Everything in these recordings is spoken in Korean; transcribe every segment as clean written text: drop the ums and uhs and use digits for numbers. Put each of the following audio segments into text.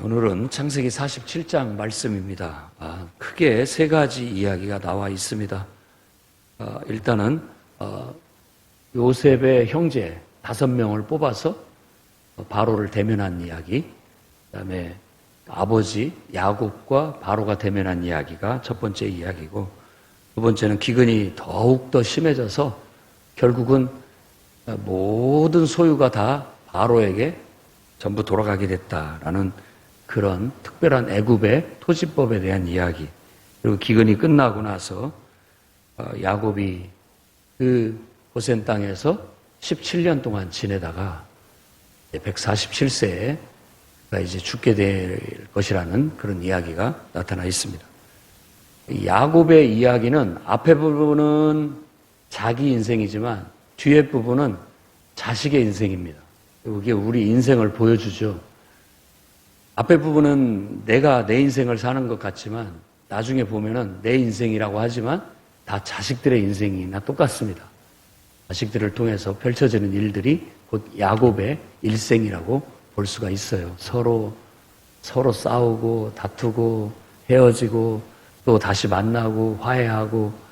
오늘은 창세기 47장 말씀입니다. 크게 세 가지 이야기가 나와 있습니다. 일단은 요셉의 형제 5명을 뽑아서 바로를 대면한 이야기, 그 다음에 아버지 야곱과 바로가 대면한 이야기가 첫 번째 이야기고, 두 번째는 기근이 더욱더 심해져서 결국은 모든 소유가 다 바로에게 전부 돌아가게 됐다라는 그런 특별한 애굽의 토지법에 대한 이야기. 그리고 기근이 끝나고 나서 야곱이 그 고센 땅에서 17년 동안 지내다가 147세에 이제 죽게 될 것이라는 그런 이야기가 나타나 있습니다. 야곱의 이야기는 앞에 부분은 자기 인생이지만 뒤에 부분은 자식의 인생입니다. 이게 우리 인생을 보여주죠. 앞에 부분은 내가 내 인생을 사는 것 같지만 나중에 보면은 내 인생이라고 하지만 다 자식들의 인생이나 똑같습니다. 자식들을 통해서 펼쳐지는 일들이 곧 야곱의 일생이라고 볼 수가 있어요. 서로 싸우고 다투고 헤어지고 또 다시 만나고 화해하고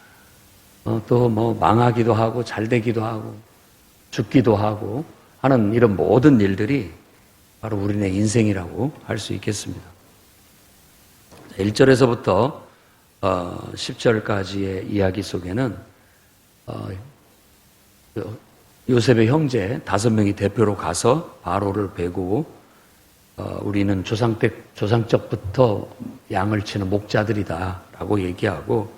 또 뭐 망하기도 하고 잘 되기도 하고 죽기도 하고 하는 이런 모든 일들이 바로 우리네 인생이라고 할 수 있겠습니다. 1절에서부터 10절까지의 이야기 속에는 요셉의 형제 5명이 대표로 가서 바로를 베고 우리는 조상적부터 양을 치는 목자들이다 라고 얘기하고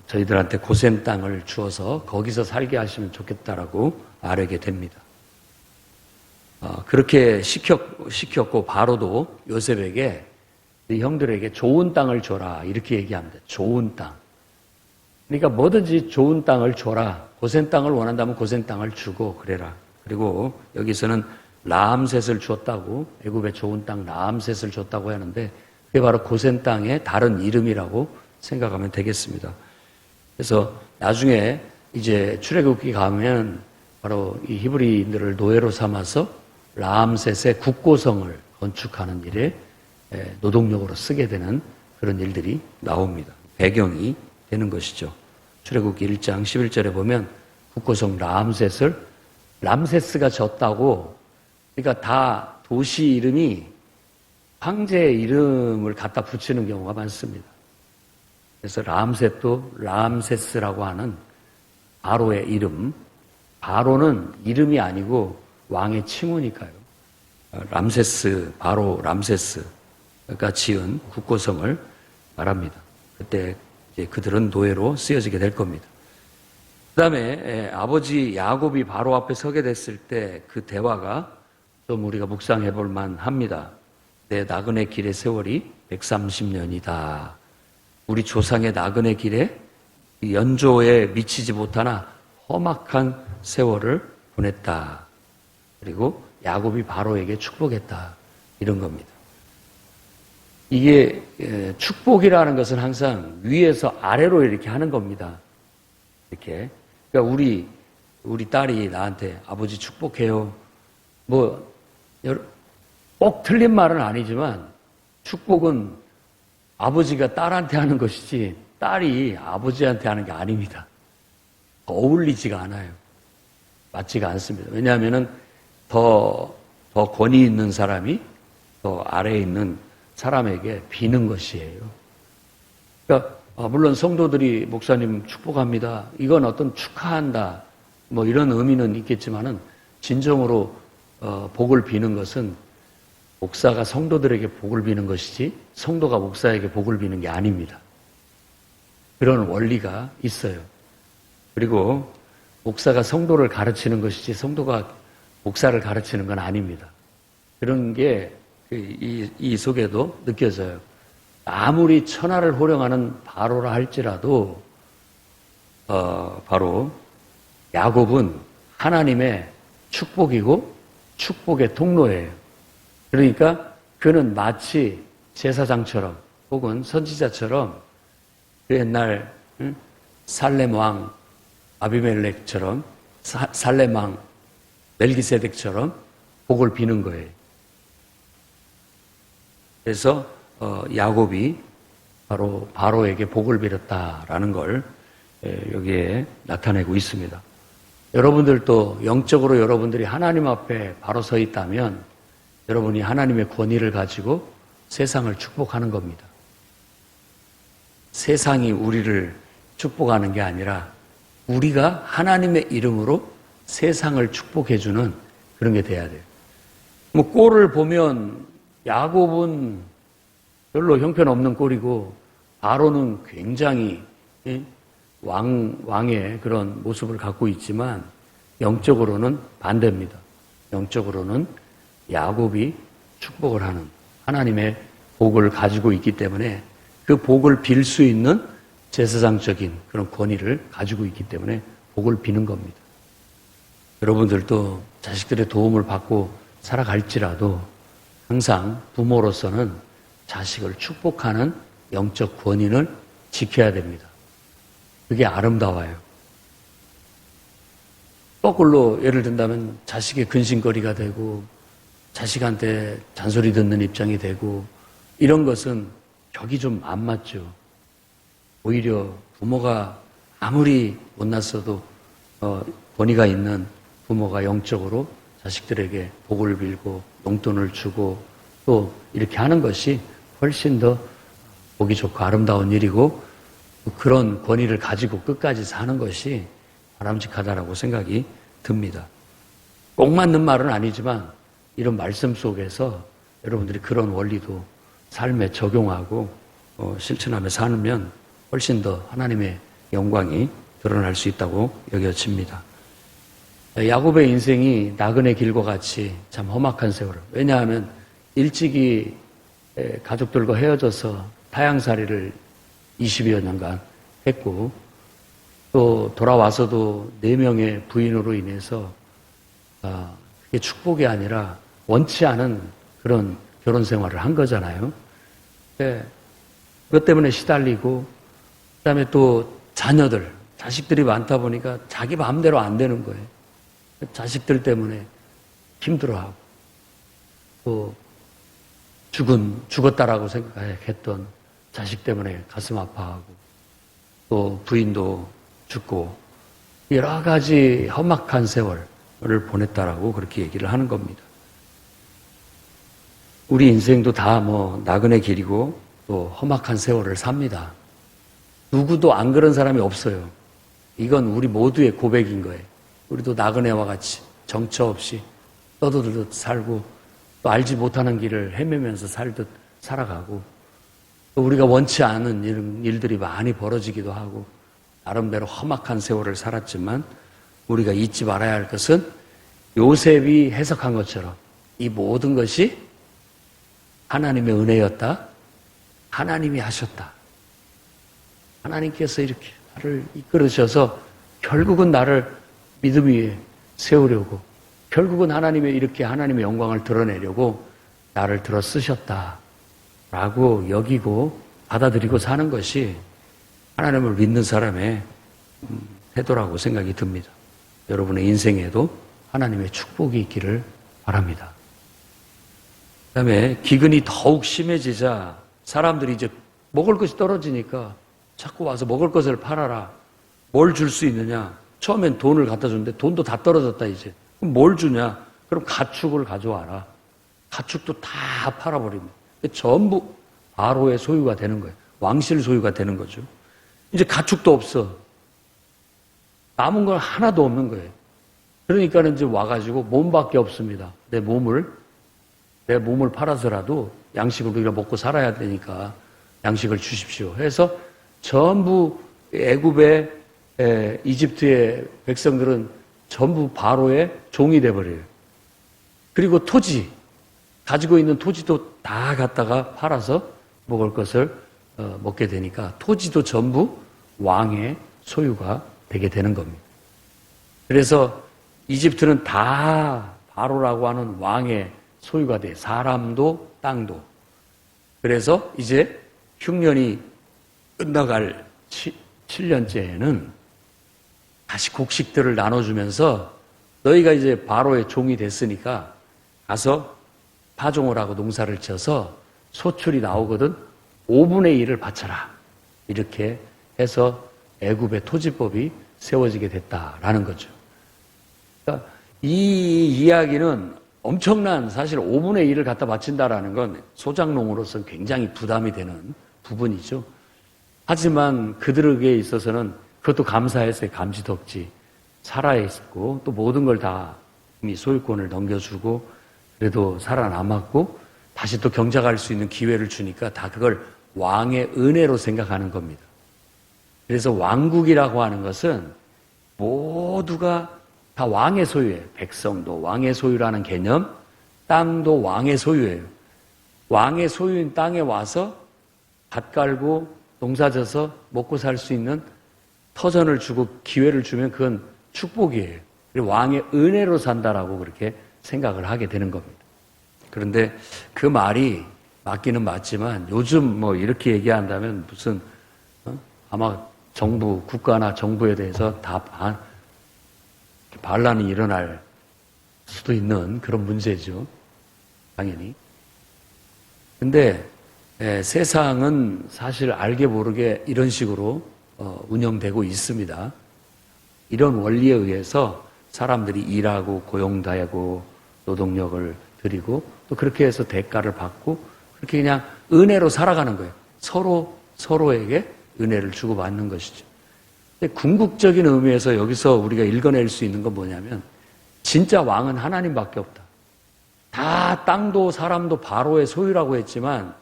저희들한테 고센 땅을 주어서 거기서 살게 하시면 좋겠다라고 말하게 됩니다. 그렇게 시켰고 바로도 요셉에게 형들에게 좋은 땅을 줘라 이렇게 얘기합니다. 좋은 땅. 그러니까 뭐든지 좋은 땅을 줘라. 고센 땅을 원한다면 고센 땅을 주고 그래라. 그리고 여기서는 라암셋을 줬다고, 애굽의 좋은 땅 라암셋을 줬다고 하는데 그게 바로 고센 땅의 다른 이름이라고 생각하면 되겠습니다. 그래서 나중에 이제 출애굽기 가면 바로 이 히브리인들을 노예로 삼아서 라암셋의 국고성을 건축하는 일에 노동력으로 쓰게 되는 그런 일들이 나옵니다. 배경이 되는 것이죠. 출애굽기 1장 11절에 보면 국고성 람세스가 졌다고, 그러니까 다 도시 이름이 황제의 이름을 갖다 붙이는 경우가 많습니다. 그래서 람셋도 람세스라고 하는 바로의 이름, 바로는 이름이 아니고 왕의 칭호니까요. 람세스, 바로 람세스가 지은 국고성을 말합니다. 그때 이제 그들은 노예로 쓰여지게 될 겁니다. 그 다음에 아버지 야곱이 바로 앞에 서게 됐을 때 그 대화가 좀 우리가 묵상해 볼 만합니다. 내 나그네 길의 세월이 130년이다. 우리 조상의 나그네 길에 연조에 미치지 못하나 험악한 세월을 보냈다. 그리고 야곱이 바로에게 축복했다. 이런 겁니다. 이게 축복이라는 것은 항상 위에서 아래로 이렇게 하는 겁니다. 이렇게. 그러니까 우리 딸이 나한테 아버지 축복해요. 뭐 꼭 틀린 말은 아니지만 축복은 아버지가 딸한테 하는 것이지 딸이 아버지한테 하는 게 아닙니다. 어울리지가 않아요. 맞지가 않습니다. 왜냐하면은 더 권위 있는 사람이 더 아래에 있는 사람에게 비는 것이에요. 그러니까 물론 성도들이 목사님 축복합니다. 이건 어떤 축하한다. 뭐 이런 의미는 있겠지만은 진정으로 복을 비는 것은 목사가 성도들에게 복을 비는 것이지 성도가 목사에게 복을 비는 게 아닙니다. 그런 원리가 있어요. 그리고 목사가 성도를 가르치는 것이지 성도가 목사를 가르치는 건 아닙니다. 그런 게 이 속에도 느껴져요. 아무리 천하를 호령하는 바로라 할지라도 바로 야곱은 하나님의 축복이고 축복의 통로예요. 그러니까 그는 마치 제사장처럼 혹은 선지자처럼 그 옛날 살렘 왕 아비멜렉처럼 살렘 왕 멜기세덱처럼 복을 비는 거예요. 그래서 야곱이 바로 바로에게 복을 빌었다라는 걸 여기에 나타내고 있습니다. 여러분들도 영적으로 여러분들이 하나님 앞에 바로 서 있다면 여러분이 하나님의 권위를 가지고 세상을 축복하는 겁니다. 세상이 우리를 축복하는 게 아니라 우리가 하나님의 이름으로 세상을 축복해주는 그런 게 돼야 돼요. 뭐 꼴을 보면 야곱은 별로 형편없는 꼴이고 바로는 굉장히 왕의 그런 모습을 갖고 있지만 영적으로는 반대입니다. 영적으로는 야곱이 축복을 하는 하나님의 복을 가지고 있기 때문에 그 복을 빌 수 있는 제사장적인 그런 권위를 가지고 있기 때문에 복을 비는 겁니다. 여러분들도 자식들의 도움을 받고 살아갈지라도 항상 부모로서는 자식을 축복하는 영적 권위를 지켜야 됩니다. 그게 아름다워요. 거꾸로 예를 든다면 자식의 근심거리가 되고 자식한테 잔소리 듣는 입장이 되고 이런 것은 격이 좀 안 맞죠. 오히려 부모가 아무리 못났어도 권위가 있는 부모가 영적으로 자식들에게 복을 빌고 용돈을 주고 또 이렇게 하는 것이 훨씬 더 보기 좋고 아름다운 일이고 그런 권위를 가지고 끝까지 사는 것이 바람직하다라고 생각이 듭니다. 꼭 맞는 말은 아니지만 이런 말씀 속에서 여러분들이 그런 원리도 삶에 적용하고 실천하며 살면 훨씬 더 하나님의 영광이 드러날 수 있다고 여겨집니다. 야곱의 인생이 나그네 길과 같이 참 험악한 세월. 왜냐하면 일찍이 가족들과 헤어져서 타향살이를 20여 년간 했고 또 돌아와서도 4명의 부인으로 인해서 그게 축복이 아니라 원치 않은 그런 결혼 생활을 한 거잖아요. 그것 때문에 시달리고 그다음에 또 자식들이 많다 보니까 자기 마음대로 안 되는 거예요. 자식들 때문에 힘들어하고 또 죽었다라고 생각했던 자식 때문에 가슴 아파하고 또 부인도 죽고 여러 가지 험악한 세월을 보냈다라고 그렇게 얘기를 하는 겁니다. 우리 인생도 다 나그네 길이고 또 험악한 세월을 삽니다. 누구도 안 그런 사람이 없어요. 이건 우리 모두의 고백인 거예요. 우리도 나그네와 같이 정처 없이 떠들듯 살고 또 알지 못하는 길을 헤매면서 살듯 살아가고 또 우리가 원치 않은 일들이 많이 벌어지기도 하고 나름대로 험악한 세월을 살았지만 우리가 잊지 말아야 할 것은 요셉이 해석한 것처럼 이 모든 것이 하나님의 은혜였다. 하나님이 하셨다. 하나님께서 이렇게 나를 이끌으셔서 결국은 나를 믿음 위에 세우려고 결국은 이렇게 하나님의 영광을 드러내려고 나를 들어 쓰셨다라고 여기고 받아들이고 사는 것이 하나님을 믿는 사람의 태도라고 생각이 듭니다. 여러분의 인생에도 하나님의 축복이 있기를 바랍니다. 그 다음에 기근이 더욱 심해지자 사람들이 이제 먹을 것이 떨어지니까 자꾸 와서 먹을 것을 팔아라. 뭘 줄 수 있느냐? 처음엔 돈을 갖다 줬는데 돈도 다 떨어졌다 이제. 그럼 뭘 주냐? 그럼 가축을 가져와라. 가축도 다 팔아버립니다. 전부 바로의 소유가 되는 거예요. 왕실 소유가 되는 거죠. 이제 가축도 없어. 남은 건 하나도 없는 거예요. 그러니까 이제 와가지고 몸밖에 없습니다. 내 몸을 팔아서라도 양식을 우리가 먹고 살아야 되니까 양식을 주십시오. 해서 전부 애굽의 이집트의 백성들은 전부 바로의 종이 돼버려요. 그리고 토지, 가지고 있는 토지도 다 갖다가 팔아서 먹을 것을 먹게 되니까 토지도 전부 왕의 소유가 되게 되는 겁니다. 그래서 이집트는 다 바로라고 하는 왕의 소유가 돼. 사람도 땅도. 그래서 이제 흉년이 끝나갈 7년째에는 다시 곡식들을 나눠주면서 너희가 이제 바로의 종이 됐으니까 가서 파종을 하고 농사를 지어서 소출이 나오거든 5분의 1을 바쳐라. 이렇게 해서 애굽의 토지법이 세워지게 됐다라는 거죠. 그러니까 이 이야기는 엄청난 사실 5분의 1을 갖다 바친다라는 건 소작농으로서는 굉장히 부담이 되는 부분이죠. 하지만 그들에게 있어서는 그것도 감사했어요. 감지덕지. 살아있었고 또 모든 걸 다 이미 소유권을 넘겨주고 그래도 살아남았고 다시 또 경작할 수 있는 기회를 주니까 다 그걸 왕의 은혜로 생각하는 겁니다. 그래서 왕국이라고 하는 것은 모두가 다 왕의 소유예요. 백성도 왕의 소유라는 개념, 땅도 왕의 소유예요. 왕의 소유인 땅에 와서 밭 깔고 농사져서 먹고 살 수 있는 터전을 주고 기회를 주면 그건 축복이에요. 그리고 왕의 은혜로 산다라고 그렇게 생각을 하게 되는 겁니다. 그런데 그 말이 맞기는 맞지만 요즘 뭐 이렇게 얘기한다면 무슨 아마 정부, 국가나 정부에 대해서 다 반란이 일어날 수도 있는 그런 문제죠. 당연히. 근데 세상은 사실 알게 모르게 이런 식으로 운영되고 있습니다. 이런 원리에 의해서 사람들이 일하고 고용하고 노동력을 들이고 또 그렇게 해서 대가를 받고 그렇게 그냥 은혜로 살아가는 거예요. 서로에게 은혜를 주고받는 것이죠. 근데 궁극적인 의미에서 여기서 우리가 읽어낼 수 있는 건 뭐냐면 진짜 왕은 하나님밖에 없다. 다 땅도 사람도 바로의 소유라고 했지만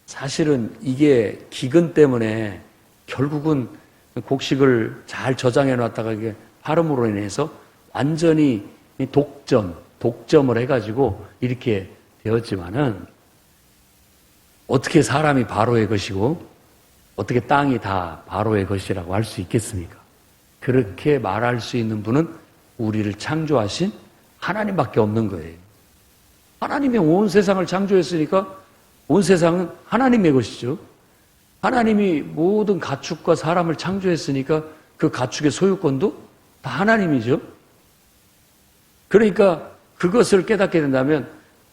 사실은 이게 기근 때문에 결국은 곡식을 잘 저장해 놨다가 이게 파름으로 인해서 완전히 독점을 해가지고 이렇게 되었지만은 어떻게 사람이 바로의 것이고 어떻게 땅이 다 바로의 것이라고 할 수 있겠습니까? 그렇게 말할 수 있는 분은 우리를 창조하신 하나님밖에 없는 거예요. 하나님이 온 세상을 창조했으니까 온 세상은 하나님의 것이죠. 하나님이 모든 가축과 사람을 창조했으니까 그 가축의 소유권도 다 하나님이죠. 그러니까 그것을 깨닫게 된다면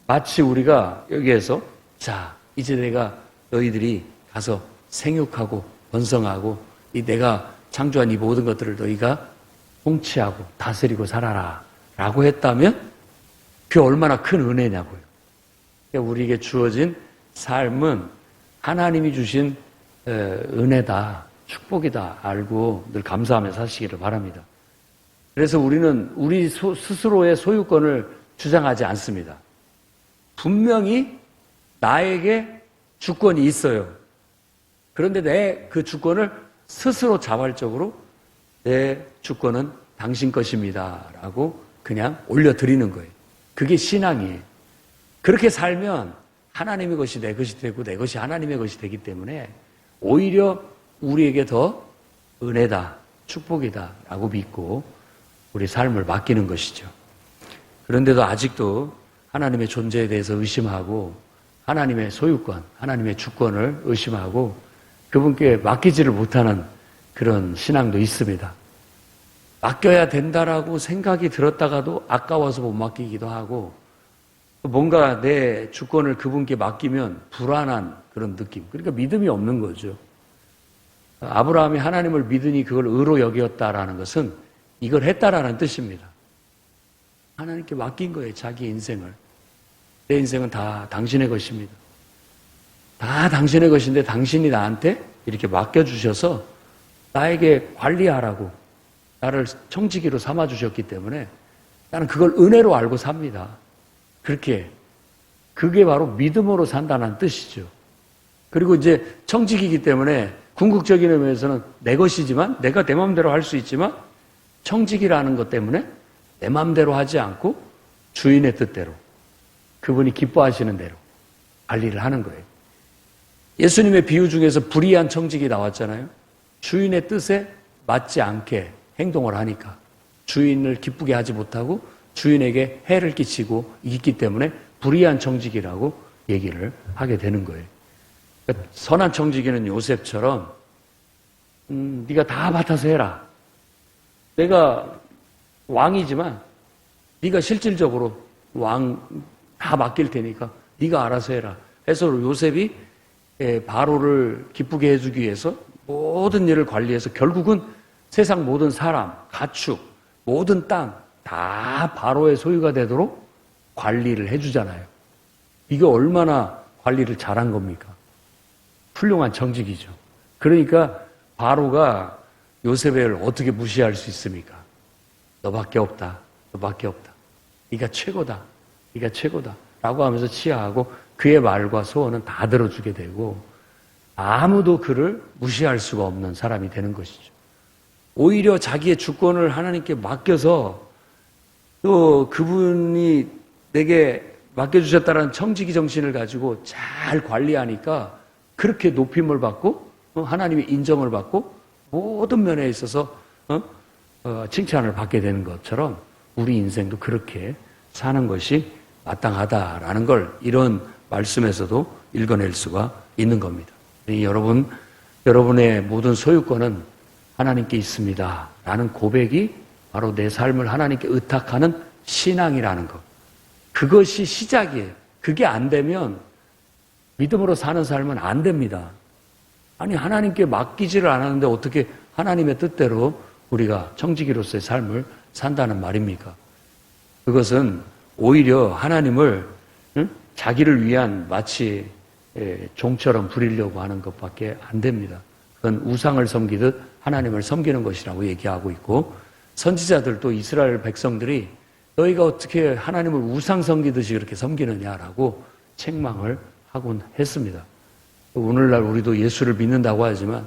마치 우리가 여기에서 자, 이제 내가 너희들이 가서 생육하고 번성하고 내가 창조한 이 모든 것들을 너희가 통치하고 다스리고 살아라 라고 했다면 그게 얼마나 큰 은혜냐고요. 그러니까 우리에게 주어진 삶은 하나님이 주신 은혜다, 축복이다 알고 늘 감사하며 사시기를 바랍니다. 그래서 우리는 우리 스스로의 소유권을 주장하지 않습니다. 분명히 나에게 주권이 있어요. 그런데 내 그 주권을 스스로 자발적으로 내 주권은 당신 것입니다 라고 그냥 올려드리는 거예요. 그게 신앙이에요. 그렇게 살면 하나님의 것이 내 것이 되고 내 것이 하나님의 것이 되기 때문에 오히려 우리에게 더 은혜다, 축복이다 라고 믿고 우리 삶을 맡기는 것이죠. 그런데도 아직도 하나님의 존재에 대해서 의심하고 하나님의 소유권, 하나님의 주권을 의심하고 그분께 맡기지를 못하는 그런 신앙도 있습니다. 맡겨야 된다라고 생각이 들었다가도 아까워서 못 맡기기도 하고 뭔가 내 주권을 그분께 맡기면 불안한 그런 느낌. 그러니까 믿음이 없는 거죠. 아브라함이 하나님을 믿으니 그걸 의로 여겼다라는 것은 이걸 했다라는 뜻입니다. 하나님께 맡긴 거예요. 자기 인생을. 내 인생은 다 당신의 것입니다. 다 당신의 것인데 당신이 나한테 이렇게 맡겨주셔서 나에게 관리하라고 나를 청지기로 삼아주셨기 때문에 나는 그걸 은혜로 알고 삽니다. 그렇게 그게 바로 믿음으로 산다는 뜻이죠. 그리고 이제 청지기이기 때문에 궁극적인 의미에서는 내 것이지만 내가 내 마음대로 할 수 있지만 청지기라는 것 때문에 내 마음대로 하지 않고 주인의 뜻대로 그분이 기뻐하시는 대로 관리를 하는 거예요. 예수님의 비유 중에서 불의한 청직이 나왔잖아요. 주인의 뜻에 맞지 않게 행동을 하니까 주인을 기쁘게 하지 못하고 주인에게 해를 끼치고 있기 때문에 불의한 청직이라고 얘기를 하게 되는 거예요. 그러니까 선한 청지기는 요셉처럼 네가 다 맡아서 해라. 내가 왕이지만 네가 실질적으로 왕 다 맡길 테니까 네가 알아서 해라. 해서 요셉이 바로를 기쁘게 해주기 위해서 모든 일을 관리해서 결국은 세상 모든 사람, 가축, 모든 땅 다 바로의 소유가 되도록 관리를 해주잖아요. 이게 얼마나 관리를 잘한 겁니까? 훌륭한 정직이죠. 그러니까 바로가 요셉을 어떻게 무시할 수 있습니까? 너밖에 없다. 너밖에 없다. 네가 최고다. 네가 최고다. 라고 하면서 치하하고 그의 말과 소원은 다 들어주게 되고 아무도 그를 무시할 수가 없는 사람이 되는 것이죠. 오히려 자기의 주권을 하나님께 맡겨서 또 그분이 내게 맡겨주셨다는 청지기 정신을 가지고 잘 관리하니까 그렇게 높임을 받고 하나님의 인정을 받고 모든 면에 있어서 칭찬을 받게 되는 것처럼 우리 인생도 그렇게 사는 것이 마땅하다라는 걸 이런 말씀에서도 읽어낼 수가 있는 겁니다. 여러분의 모든 소유권은 하나님께 있습니다 라는 고백이 바로 내 삶을 하나님께 의탁하는 신앙이라는 것. 그것이 시작이에요. 그게 안 되면 믿음으로 사는 삶은 안 됩니다. 아니 하나님께 맡기지를 않았는데 어떻게 하나님의 뜻대로 우리가 청지기로서의 삶을 산다는 말입니까? 그것은 오히려 하나님을 자기를 위한 마치 종처럼 부리려고 하는 것밖에 안 됩니다. 그건 우상을 섬기듯 하나님을 섬기는 것이라고 얘기하고 있고 선지자들도 이스라엘 백성들이 너희가 어떻게 하나님을 우상 섬기듯이 그렇게 섬기느냐라고 책망을 하곤 했습니다. 오늘날 우리도 예수를 믿는다고 하지만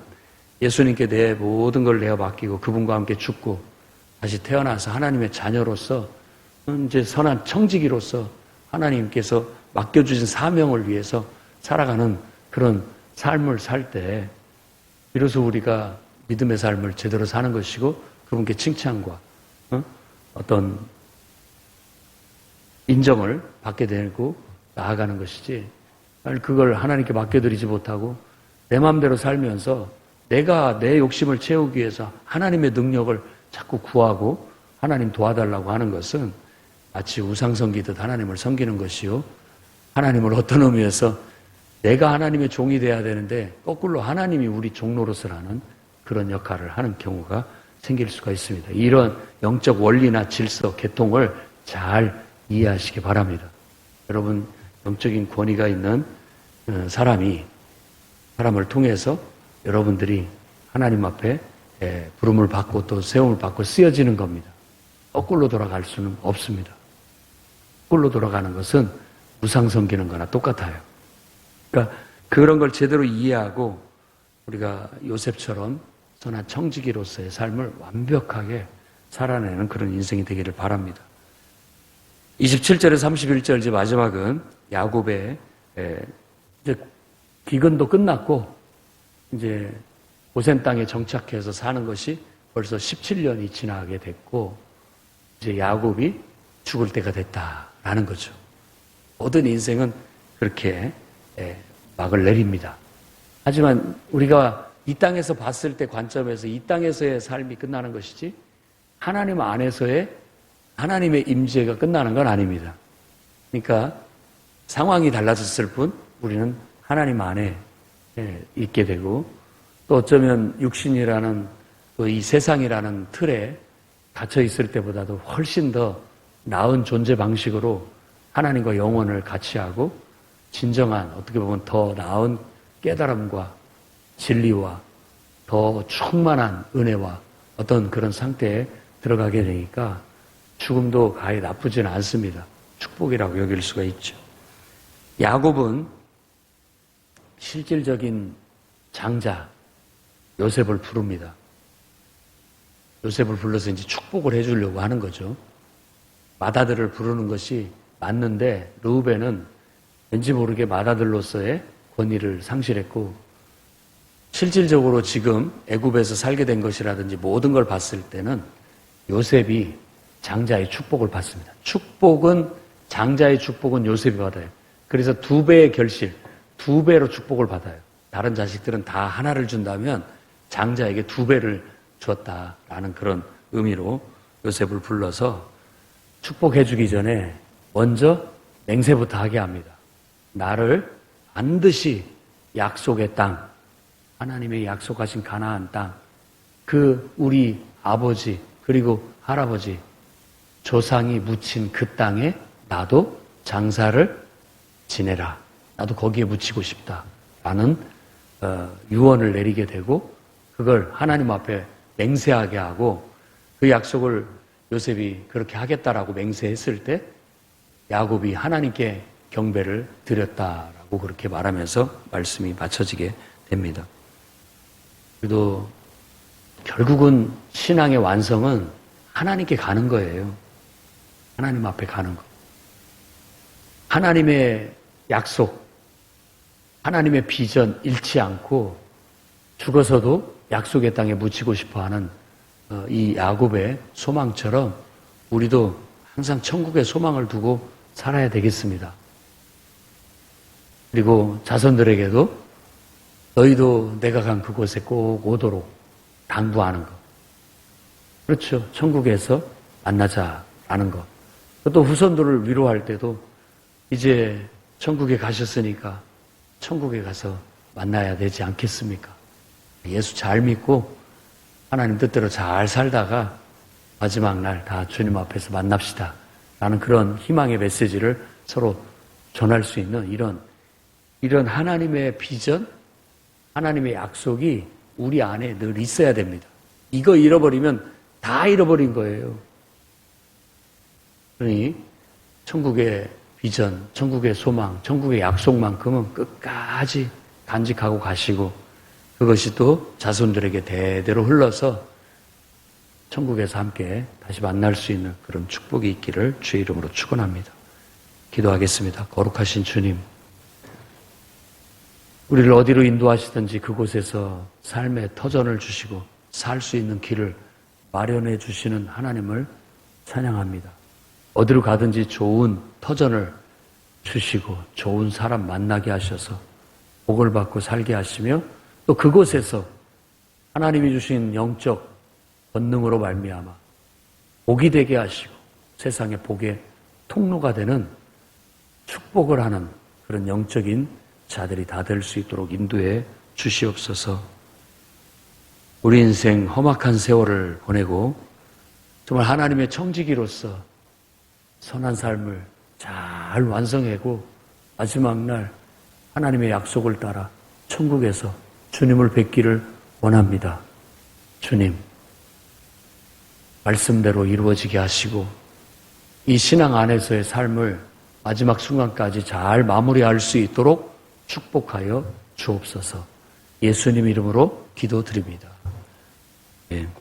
예수님께 내 모든 걸 내가 맡기고 그분과 함께 죽고 다시 태어나서 하나님의 자녀로서 이제 선한 청지기로서 하나님께서 맡겨주신 사명을 위해서 살아가는 그런 삶을 살 때 비로소 우리가 믿음의 삶을 제대로 사는 것이고 그분께 칭찬과 어떤 인정을 받게 되고 나아가는 것이지 그걸 하나님께 맡겨드리지 못하고 내 마음대로 살면서 내가 내 욕심을 채우기 위해서 하나님의 능력을 자꾸 구하고 하나님 도와달라고 하는 것은 마치 우상 섬기듯 하나님을 섬기는 것이요 하나님을 어떤 의미에서 내가 하나님의 종이 돼야 되는데 거꾸로 하나님이 우리 종노릇을 그런 역할을 하는 경우가 생길 수가 있습니다. 이런 영적 원리나 질서, 계통을 잘 이해하시기 바랍니다. 여러분 영적인 권위가 있는 사람을 통해서 여러분들이 하나님 앞에 부름을 받고 또 세움을 받고 쓰여지는 겁니다. 거꾸로 돌아갈 수는 없습니다. 거꾸로 돌아가는 것은 우상 섬기는 거나 똑같아요. 그러니까 그런 걸 제대로 이해하고 우리가 요셉처럼 선한 청지기로서의 삶을 완벽하게 살아내는 그런 인생이 되기를 바랍니다. 27절에서 31절 이제 마지막은 야곱의 이제 기근도 끝났고 이제 고센 땅에 정착해서 사는 것이 벌써 17년이 지나게 됐고 이제 야곱이 죽을 때가 됐다라는 거죠. 모든 인생은 그렇게 막을 내립니다. 하지만 우리가 이 땅에서 봤을 때 관점에서 이 땅에서의 삶이 끝나는 것이지 하나님 안에서의 하나님의 임재가 끝나는 건 아닙니다. 그러니까 상황이 달라졌을 뿐 우리는 하나님 안에 있게 되고 또 어쩌면 육신이라는 또 이 세상이라는 틀에 갇혀 있을 때보다도 훨씬 더 나은 존재 방식으로 하나님과 영혼을 같이 하고 진정한 어떻게 보면 더 나은 깨달음과 진리와 더 충만한 은혜와 어떤 그런 상태에 들어가게 되니까 죽음도 가히 나쁘지는 않습니다. 축복이라고 여길 수가 있죠. 야곱은 실질적인 장자 요셉을 부릅니다. 요셉을 불러서 이제 축복을 해주려고 하는 거죠. 맏아들을 부르는 것이 맞는데 르우벤은 왠지 모르게 맏아들로서의 권위를 상실했고 실질적으로 지금 애굽에서 살게 된 것이라든지 모든 걸 봤을 때는 요셉이 장자의 축복을 받습니다. 장자의 축복은 요셉이 받아요. 그래서 2배의 결실, 2배로 축복을 받아요. 다른 자식들은 다 하나를 준다면 장자에게 2배를 주었다라는 그런 의미로 요셉을 불러서 축복해 주기 전에 먼저 맹세부터 하게 합니다. 나를 반드시 약속의 땅, 하나님의 약속하신 가나안 땅, 그 우리 아버지 그리고 할아버지 조상이 묻힌 그 땅에 나도 장사를 지내라. 나도 거기에 묻히고 싶다. 라는 유언을 내리게 되고 그걸 하나님 앞에 맹세하게 하고 그 약속을 요셉이 그렇게 하겠다라고 맹세했을 때 야곱이 하나님께 경배를 드렸다라고 그렇게 말하면서 말씀이 맞춰지게 됩니다. 그래도 결국은 신앙의 완성은 하나님께 가는 거예요. 하나님 앞에 가는 거. 하나님의 약속, 하나님의 비전 잃지 않고 죽어서도 약속의 땅에 묻히고 싶어하는 이 야곱의 소망처럼 우리도 항상 천국의 소망을 두고 살아야 되겠습니다. 그리고 자손들에게도 너희도 내가 간 그곳에 꼭 오도록 당부하는 것. 그렇죠. 천국에서 만나자라는 것. 또 후손들을 위로할 때도 이제 천국에 가셨으니까 천국에 가서 만나야 되지 않겠습니까? 예수 잘 믿고 하나님 뜻대로 잘 살다가 마지막 날 다 주님 앞에서 만납시다. 라는 그런 희망의 메시지를 서로 전할 수 있는 이런 하나님의 비전, 하나님의 약속이 우리 안에 늘 있어야 됩니다. 이거 잃어버리면 다 잃어버린 거예요. 그러니 천국의 비전, 천국의 소망, 천국의 약속만큼은 끝까지 간직하고 가시고 그것이 또 자손들에게 대대로 흘러서 천국에서 함께 다시 만날 수 있는 그런 축복이 있기를 주의 이름으로 축원합니다. 기도하겠습니다. 거룩하신 주님, 우리를 어디로 인도하시든지 그곳에서 삶의 터전을 주시고 살 수 있는 길을 마련해 주시는 하나님을 찬양합니다. 어디로 가든지 좋은 터전을 주시고 좋은 사람 만나게 하셔서 복을 받고 살게 하시며 또 그곳에서 하나님이 주신 영적 권능으로 말미암아 복이 되게 하시고 세상의 복의 통로가 되는 축복을 하는 그런 영적인 자들이 다 될 수 있도록 인도해 주시옵소서. 우리 인생 험악한 세월을 보내고 정말 하나님의 청지기로서 선한 삶을 잘 완성하고 마지막 날 하나님의 약속을 따라 천국에서 주님을 뵙기를 원합니다. 주님, 말씀대로 이루어지게 하시고 이 신앙 안에서의 삶을 마지막 순간까지 잘 마무리할 수 있도록 축복하여 주옵소서. 예수님 이름으로 기도드립니다. 예.